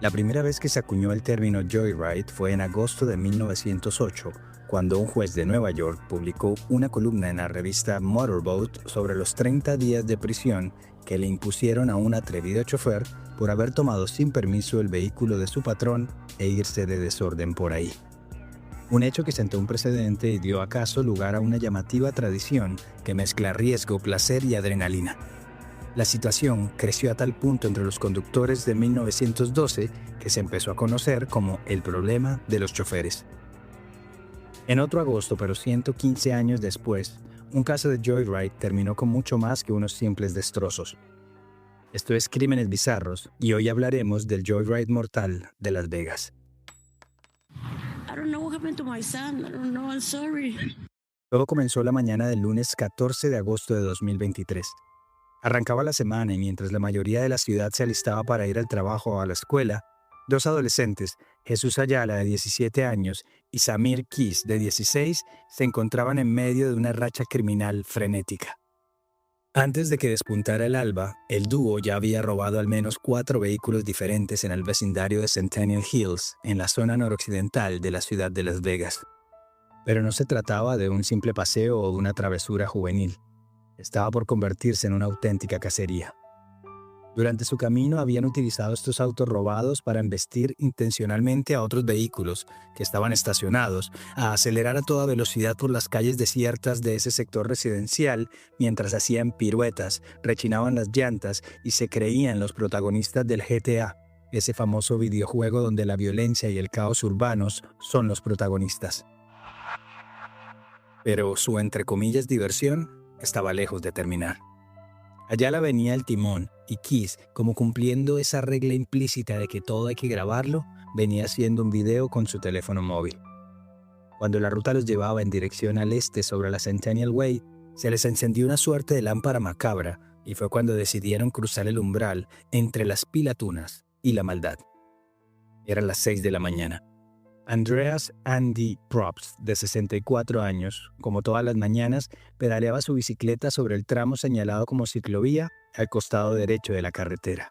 La primera vez que se acuñó el término joyride fue en agosto de 1908, cuando un juez de Nueva York publicó una columna en la revista Motorboat sobre los 30 días de prisión que le impusieron a un atrevido chofer por haber tomado sin permiso el vehículo de su patrón e irse de desorden por ahí. Un hecho que sentó un precedente y dio acaso lugar a una llamativa tradición que mezcla riesgo, placer y adrenalina. La situación creció a tal punto entre los conductores de 1912 que se empezó a conocer como el problema de los choferes. En otro agosto, pero 115 años después, un caso de joyride terminó con mucho más que unos simples destrozos. Esto es Crímenes Bizarros y hoy hablaremos del joyride mortal de Las Vegas. Todo comenzó la mañana del lunes 14 de agosto de 2023. Arrancaba la semana y mientras la mayoría de la ciudad se alistaba para ir al trabajo o a la escuela, dos adolescentes, Jesús Ayala, de 17 años, y Samir Keys, de 16, se encontraban en medio de una racha criminal frenética. Antes de que despuntara el alba, el dúo ya había robado al menos 4 vehículos diferentes en el vecindario de Centennial Hills, en la zona noroccidental de la ciudad de Las Vegas. Pero no se trataba de un simple paseo o una travesura juvenil. Estaba por convertirse en una auténtica cacería. Durante su camino habían utilizado estos autos robados para embestir intencionalmente a otros vehículos que estaban estacionados, a acelerar a toda velocidad por las calles desiertas de ese sector residencial mientras hacían piruetas, rechinaban las llantas y se creían los protagonistas del GTA, ese famoso videojuego donde la violencia y el caos urbanos son los protagonistas. Pero su entre comillas diversión estaba lejos de terminar. Ayala venía al timón y Keys, como cumpliendo esa regla implícita de que todo hay que grabarlo, venía haciendo un video con su teléfono móvil. Cuando la ruta los llevaba en dirección al este sobre la Centennial Way, se les encendió una suerte de lámpara macabra y fue cuando decidieron cruzar el umbral entre las pilatunas y la maldad. Eran las 6 de la mañana. Andreas Andy Probst, de 64 años, como todas las mañanas, pedaleaba su bicicleta sobre el tramo señalado como ciclovía al costado derecho de la carretera.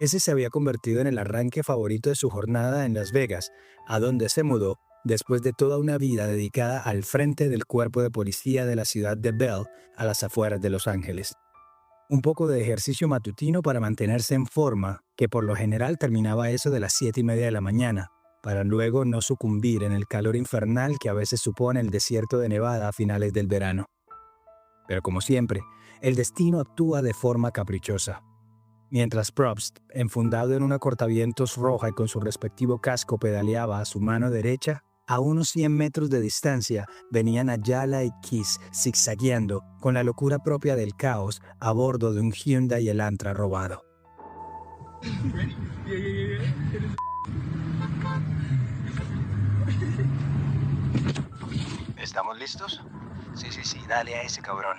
Ese se había convertido en el arranque favorito de su jornada en Las Vegas, a donde se mudó después de toda una vida dedicada al frente del cuerpo de policía de la ciudad de Bell, a las afueras de Los Ángeles. Un poco de ejercicio matutino para mantenerse en forma, que por lo general terminaba a eso de las 7:30 de la mañana, para luego no sucumbir en el calor infernal que a veces supone el desierto de Nevada a finales del verano. Pero como siempre, el destino actúa de forma caprichosa. Mientras Probst, enfundado en una cortavientos roja y con su respectivo casco pedaleaba a su mano derecha, a unos 100 metros de distancia venían Ayala y Keys zigzagueando con la locura propia del caos a bordo de un Hyundai Elantra robado. ¿Estamos listos? Sí, dale a ese cabrón.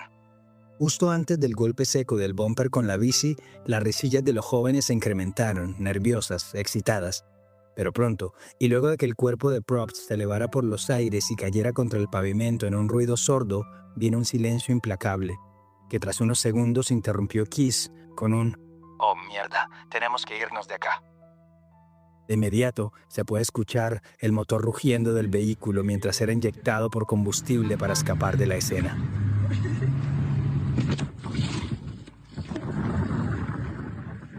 Justo antes del golpe seco del bumper con la bici, las risillas de los jóvenes se incrementaron, nerviosas, excitadas. Pero pronto, y luego de que el cuerpo de Probst se elevara por los aires y cayera contra el pavimento en un ruido sordo, vino un silencio implacable, que tras unos segundos interrumpió Keys con un «Oh, mierda, tenemos que irnos de acá». De inmediato se puede escuchar el motor rugiendo del vehículo mientras era inyectado por combustible para escapar de la escena.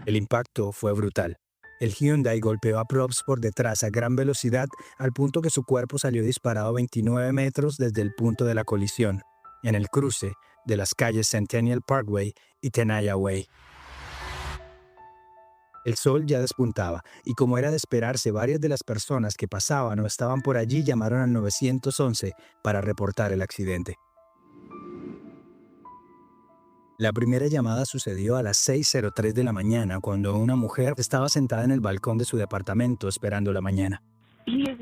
El impacto fue brutal. El Hyundai golpeó a Probst por detrás a gran velocidad al punto que su cuerpo salió disparado 29 metros desde el punto de la colisión, en el cruce de las calles Centennial Parkway y Tenaya Way. El sol ya despuntaba, y como era de esperarse, varias de las personas que pasaban o estaban por allí llamaron al 911 para reportar el accidente. La primera llamada sucedió a las 6:03 de la mañana, cuando una mujer estaba sentada en el balcón de su departamento esperando la mañana. Él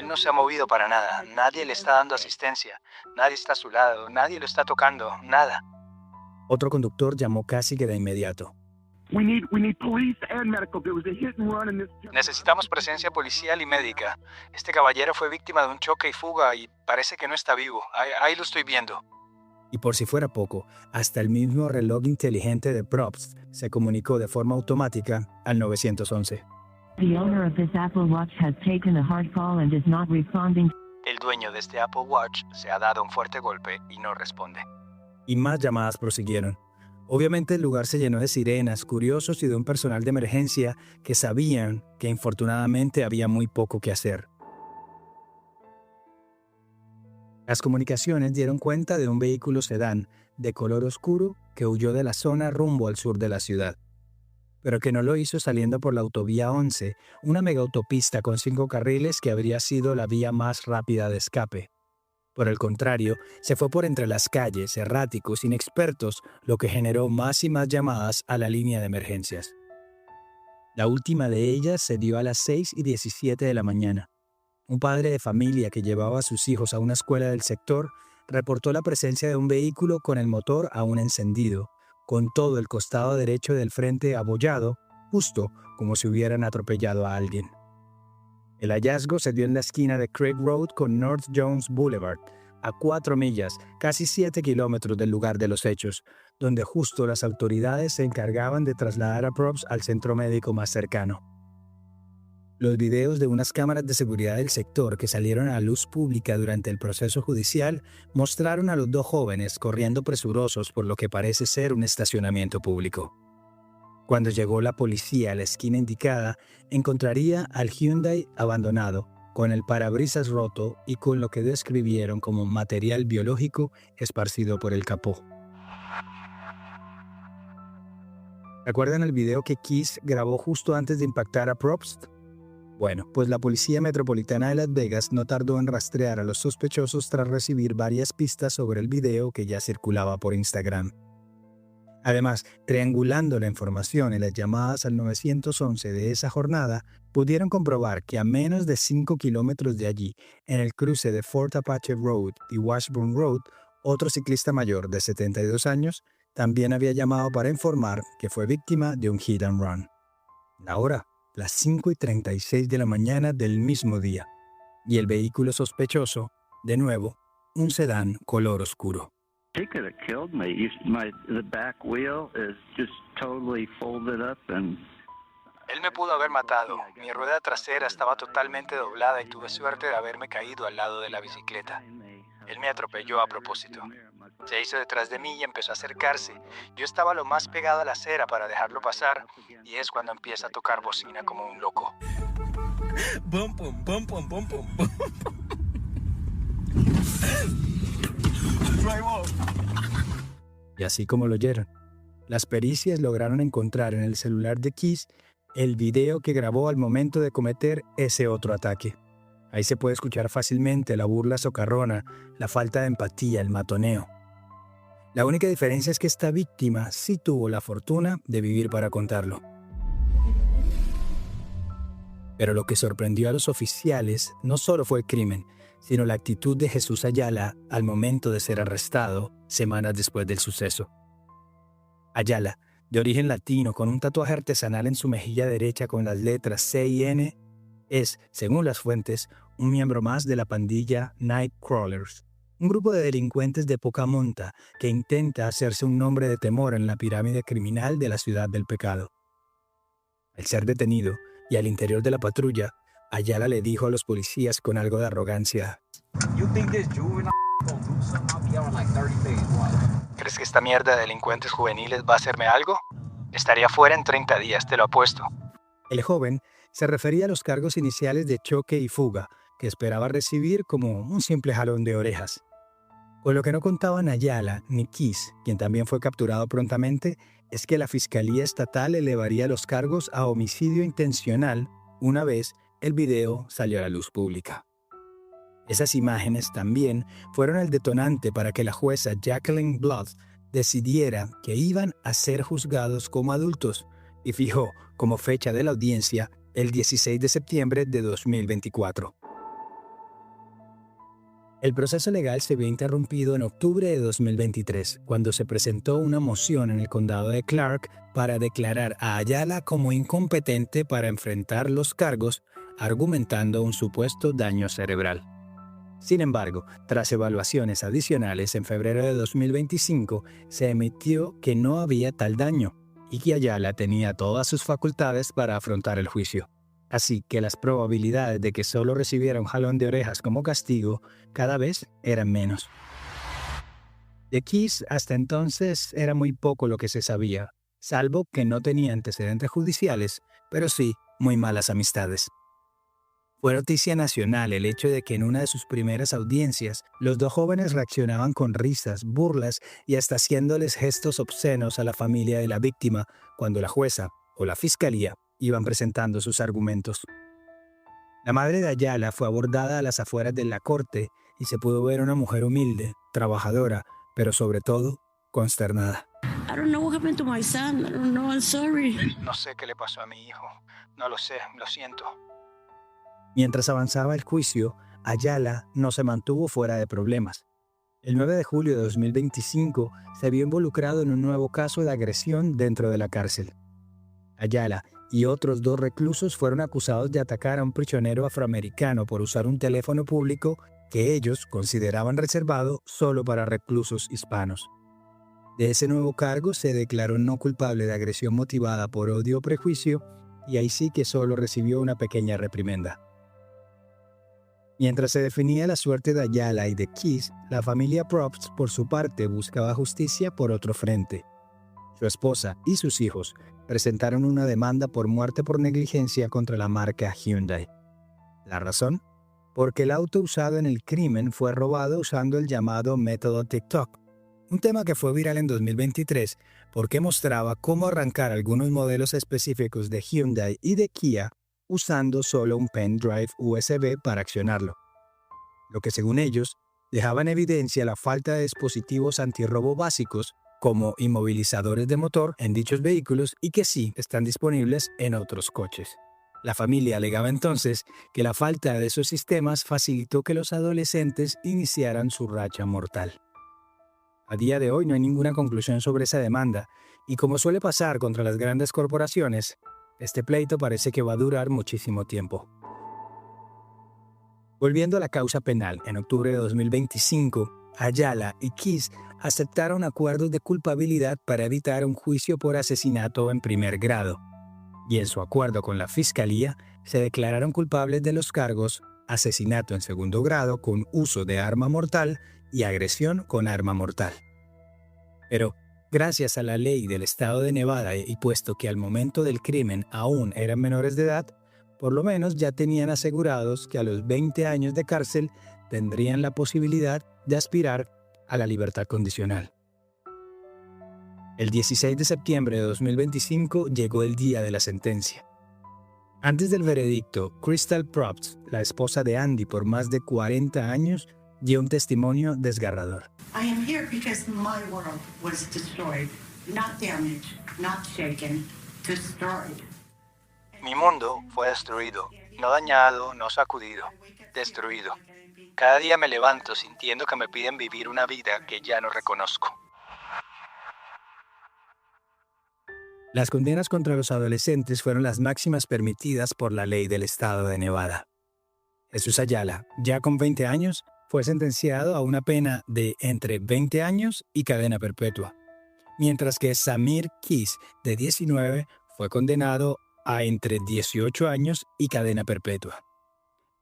no se ha movido para nada, nadie le está dando asistencia, nadie está a su lado, nadie lo está tocando, nada. Otro conductor llamó casi que de inmediato. Necesitamos presencia policial y médica. Este caballero fue víctima de un choque y fuga y parece que no está vivo. Ahí lo estoy viendo. Y por si fuera poco, hasta el mismo reloj inteligente de Probst se comunicó de forma automática al 911. The owner of this Apple Watch has taken a hard fall and is not responding. El dueño de este Apple Watch se ha dado un fuerte golpe y no responde. Y más llamadas prosiguieron. Obviamente el lugar se llenó de sirenas, curiosos y de un personal de emergencia que sabían que infortunadamente había muy poco que hacer. Las comunicaciones dieron cuenta de un vehículo sedán de color oscuro que huyó de la zona rumbo al sur de la ciudad, pero que no lo hizo saliendo por la autovía 11, una megaautopista con 5 carriles que habría sido la vía más rápida de escape. Por el contrario, se fue por entre las calles, erráticos, inexpertos, lo que generó más y más llamadas a la línea de emergencias. La última de ellas se dio a las 6:17 de la mañana. Un padre de familia que llevaba a sus hijos a una escuela del sector reportó la presencia de un vehículo con el motor aún encendido, con todo el costado derecho del frente abollado, justo como si hubieran atropellado a alguien. El hallazgo se dio en la esquina de Craig Road con North Jones Boulevard, a 4 millas, casi 7 kilómetros del lugar de los hechos, donde justo las autoridades se encargaban de trasladar a Probst al centro médico más cercano. Los videos de unas cámaras de seguridad del sector que salieron a la luz pública durante el proceso judicial mostraron a los 2 jóvenes corriendo presurosos por lo que parece ser un estacionamiento público. Cuando llegó la policía a la esquina indicada, encontraría al Hyundai abandonado, con el parabrisas roto y con lo que describieron como material biológico esparcido por el capó. ¿Recuerdan el video que Keys grabó justo antes de impactar a Probst? Bueno, pues la Policía Metropolitana de Las Vegas no tardó en rastrear a los sospechosos tras recibir varias pistas sobre el video que ya circulaba por Instagram. Además, triangulando la información en las llamadas al 911 de esa jornada, pudieron comprobar que a menos de 5 kilómetros de allí, en el cruce de Fort Apache Road y Washburn Road, otro ciclista mayor de 72 años también había llamado para informar que fue víctima de un hit and run. La hora, las 5:36 de la mañana del mismo día, y el vehículo sospechoso, de nuevo, un sedán color oscuro. He could have killed me. The back wheel is just totally folded up and... Él me pudo haber matado. Mi rueda trasera estaba totalmente doblada y tuve suerte de haberme caído al lado de la bicicleta. Él me atropelló a propósito. Se hizo detrás de mí y empezó a acercarse. Yo estaba lo más pegado a la acera para dejarlo pasar y es cuando empieza a tocar bocina como un loco. Bum, bum, bum, bum, bum, bum, bum. Y así como lo oyeron, las pericias lograron encontrar en el celular de Keys el video que grabó al momento de cometer ese otro ataque. Ahí se puede escuchar fácilmente la burla socarrona, la falta de empatía, el matoneo. La única diferencia es que esta víctima sí tuvo la fortuna de vivir para contarlo. Pero lo que sorprendió a los oficiales no solo fue el crimen, sino la actitud de Jesús Ayala al momento de ser arrestado semanas después del suceso. Ayala, de origen latino con un tatuaje artesanal en su mejilla derecha con las letras C y N, es, según las fuentes, un miembro más de la pandilla Nightcrawlers, un grupo de delincuentes de poca monta que intenta hacerse un nombre de temor en la pirámide criminal de la ciudad del pecado. Al ser detenido y al interior de la patrulla, Ayala le dijo a los policías con algo de arrogancia: ¿Crees que esta mierda de delincuentes juveniles va a hacerme algo? Estaría fuera en 30 días, te lo apuesto. El joven se refería a los cargos iniciales de choque y fuga, que esperaba recibir como un simple jalón de orejas. Pues lo que no contaban Ayala ni Keys, quien también fue capturado prontamente, es que la Fiscalía Estatal elevaría los cargos a homicidio intencional una vez el video salió a la luz pública. Esas imágenes también fueron el detonante para que la jueza Jacqueline Blood decidiera que iban a ser juzgados como adultos y fijó como fecha de la audiencia el 16 de septiembre de 2024. El proceso legal se vio interrumpido en octubre de 2023, cuando se presentó una moción en el condado de Clark para declarar a Ayala como incompetente para enfrentar los cargos, argumentando un supuesto daño cerebral. Sin embargo, tras evaluaciones adicionales en febrero de 2025, se emitió que no había tal daño y que Ayala tenía todas sus facultades para afrontar el juicio. Así que las probabilidades de que solo recibiera un jalón de orejas como castigo cada vez eran menos. De Keys hasta entonces era muy poco lo que se sabía, salvo que no tenía antecedentes judiciales, pero sí muy malas amistades. Fue noticia nacional el hecho de que en una de sus primeras audiencias, los dos jóvenes reaccionaban con risas, burlas y hasta haciéndoles gestos obscenos a la familia de la víctima cuando la jueza o la fiscalía iban presentando sus argumentos. La madre de Ayala fue abordada a las afueras de la corte y se pudo ver una mujer humilde, trabajadora, pero sobre todo consternada. I don't know what happened to my son. I don't know, I'm sorry. No sé qué le pasó a mi hijo. No lo sé, lo siento. Mientras avanzaba el juicio, Ayala no se mantuvo fuera de problemas. El 9 de julio de 2025 se vio involucrado en un nuevo caso de agresión dentro de la cárcel. Ayala y otros 2 reclusos fueron acusados de atacar a un prisionero afroamericano por usar un teléfono público que ellos consideraban reservado solo para reclusos hispanos. De ese nuevo cargo se declaró no culpable de agresión motivada por odio o prejuicio y ahí sí que solo recibió una pequeña reprimenda. Mientras se definía la suerte de Ayala y de Keys, la familia Probst, por su parte, buscaba justicia por otro frente. Su esposa y sus hijos presentaron una demanda por muerte por negligencia contra la marca Hyundai. ¿La razón? Porque el auto usado en el crimen fue robado usando el llamado método TikTok, un tema que fue viral en 2023 porque mostraba cómo arrancar algunos modelos específicos de Hyundai y de Kia usando solo un pendrive USB para accionarlo, lo que según ellos dejaba en evidencia la falta de dispositivos antirrobo básicos como inmovilizadores de motor en dichos vehículos y que sí están disponibles en otros coches. La familia alegaba entonces que la falta de esos sistemas facilitó que los adolescentes iniciaran su racha mortal. A día de hoy no hay ninguna conclusión sobre esa demanda y como suele pasar contra las grandes corporaciones, este pleito parece que va a durar muchísimo tiempo. Volviendo a la causa penal, en octubre de 2025, Ayala y Keys aceptaron acuerdos de culpabilidad para evitar un juicio por asesinato en primer grado, y en su acuerdo con la fiscalía se declararon culpables de los cargos asesinato en segundo grado con uso de arma mortal y agresión con arma mortal. Pero, gracias a la ley del estado de Nevada y puesto que al momento del crimen aún eran menores de edad, por lo menos ya tenían asegurados que a los 20 años de cárcel tendrían la posibilidad de aspirar a la libertad condicional. El 16 de septiembre de 2025 llegó el día de la sentencia. Antes del veredicto, Crystal Probst, la esposa de Andy por más de 40 años, dio un testimonio desgarrador. I am here because my world was destroyed, not damaged, not shaken, destroyed. Mi mundo fue destruido, no dañado, no sacudido, destruido. Cada día me levanto sintiendo que me piden vivir una vida que ya no reconozco. Las condenas contra los adolescentes fueron las máximas permitidas por la ley del estado de Nevada. Jesús Ayala, ya con 20 años, fue sentenciado a una pena de entre 20 años y cadena perpetua, mientras que Samir Keys, de 19, fue condenado a entre 18 años y cadena perpetua.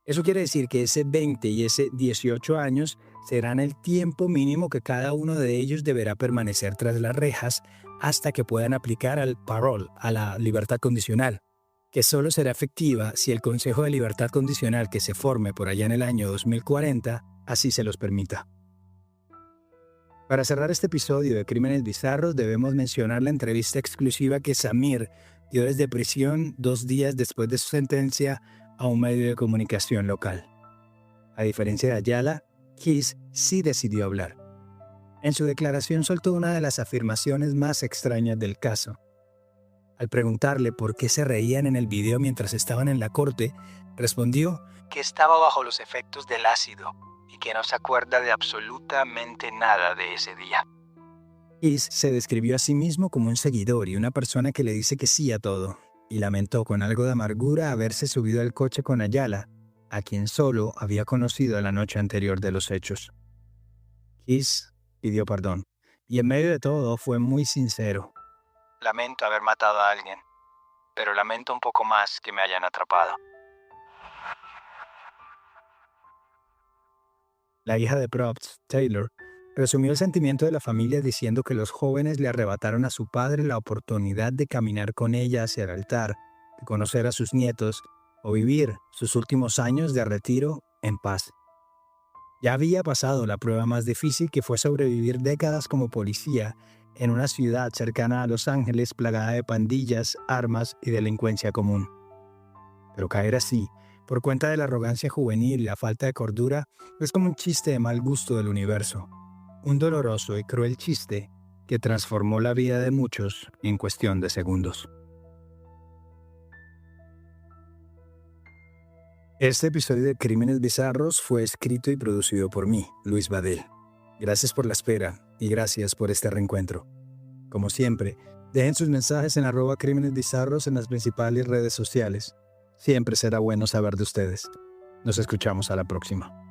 Eso quiere decir que ese 20 y ese 18 años serán el tiempo mínimo que cada uno de ellos deberá permanecer tras las rejas hasta que puedan aplicar al parole, a la libertad condicional, que solo será efectiva si el Consejo de Libertad Condicional que se forme por allá en el año 2040 así se los permita. Para cerrar este episodio de Crímenes Bizarros debemos mencionar la entrevista exclusiva que Samir dio desde prisión 2 días después de su sentencia a un medio de comunicación local. A diferencia de Ayala, Keys sí decidió hablar. En su declaración soltó una de las afirmaciones más extrañas del caso. Al preguntarle por qué se reían en el video mientras estaban en la corte, respondió que estaba bajo los efectos del ácido y que no se acuerda de absolutamente nada de ese día. Keys se describió a sí mismo como un seguidor y una persona que le dice que sí a todo, y lamentó con algo de amargura haberse subido al coche con Ayala, a quien solo había conocido la noche anterior de los hechos. Keys pidió perdón, y en medio de todo fue muy sincero. Lamento haber matado a alguien, pero lamento un poco más que me hayan atrapado. La hija de Probst, Taylor, resumió el sentimiento de la familia diciendo que los jóvenes le arrebataron a su padre la oportunidad de caminar con ella hacia el altar, de conocer a sus nietos o vivir sus últimos años de retiro en paz. Ya había pasado la prueba más difícil, que fue sobrevivir décadas como policía en una ciudad cercana a Los Ángeles plagada de pandillas, armas y delincuencia común. Pero caer así, por cuenta de la arrogancia juvenil y la falta de cordura, es como un chiste de mal gusto del universo. Un doloroso y cruel chiste que transformó la vida de muchos en cuestión de segundos. Este episodio de Crímenes Bizarros fue escrito y producido por mí, Luis Badel. Gracias por la espera y gracias por este reencuentro. Como siempre, dejen sus mensajes en @crímenesbizarros en las principales redes sociales. Siempre será bueno saber de ustedes. Nos escuchamos a la próxima.